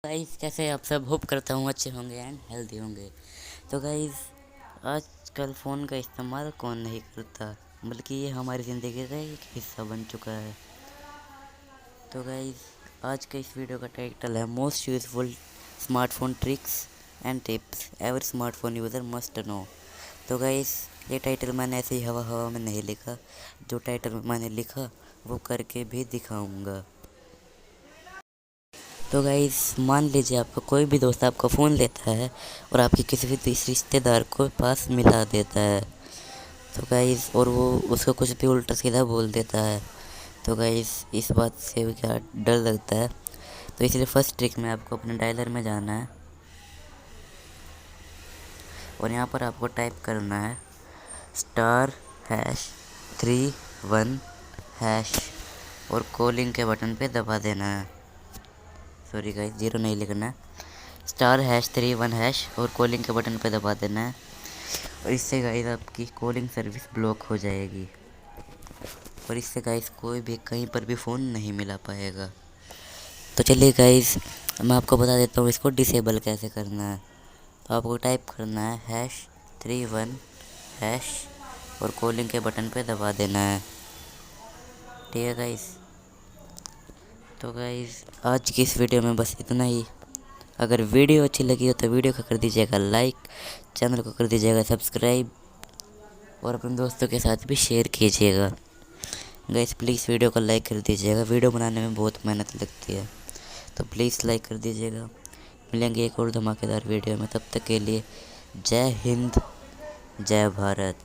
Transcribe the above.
Guys कैसे आप सब, होप करता हूँ अच्छे होंगे एंड हेल्दी होंगे। तो गाइस आजकल फ़ोन का इस्तेमाल कौन नहीं करता, बल्कि ये हमारी ज़िंदगी का एक हिस्सा बन चुका है। तो गाइस आज के इस वीडियो का टाइटल है most useful smartphone tricks and tips ever smartphone user must know. तो गाइस ये टाइटल मैंने ऐसे ही हवा हवा में नहीं लिखा, जो टाइटल मैंने लिखा वो करके भी दिखाऊंगा। तो गाइस मान लीजिए आपका कोई भी दोस्त आपका फ़ोन लेता है और आपके किसी भी रिश्तेदार को पास मिला देता है। तो गाइस और वो उसको कुछ भी उल्टा सीधा बोल देता है। तो गाइस इस बात से क्या डर लगता है। तो इसलिए फर्स्ट ट्रिक में आपको अपने डायलर में जाना है और यहाँ पर आपको टाइप करना है *#31# और कॉलिंग के बटन पे दबा देना है। सॉरी गाइस, 0 नहीं लिखना है, *#31# और कॉलिंग के बटन पे दबा देना है। और इससे गाइस आपकी कॉलिंग सर्विस ब्लॉक हो जाएगी और इससे गाइस कोई भी कहीं पर भी फ़ोन नहीं मिला पाएगा। तो चलिए गाइस मैं आपको बता देता हूँ इसको डिसेबल कैसे करना है। तो आपको टाइप करना है #31# और कॉलिंग के बटन पे दबा देना है। ठीक है गाइस। तो गाइस आज की इस वीडियो में बस इतना ही। अगर वीडियो अच्छी लगी हो तो वीडियो को कर दीजिएगा लाइक, चैनल को कर दीजिएगा सब्सक्राइब और अपने दोस्तों के साथ भी शेयर कीजिएगा। गाइस प्लीज़ वीडियो को लाइक कर दीजिएगा, वीडियो बनाने में बहुत मेहनत लगती है, तो प्लीज़ लाइक कर दीजिएगा। मिलेंगे एक और धमाकेदार वीडियो में, तब तक के लिए जय हिंद, जय भारत।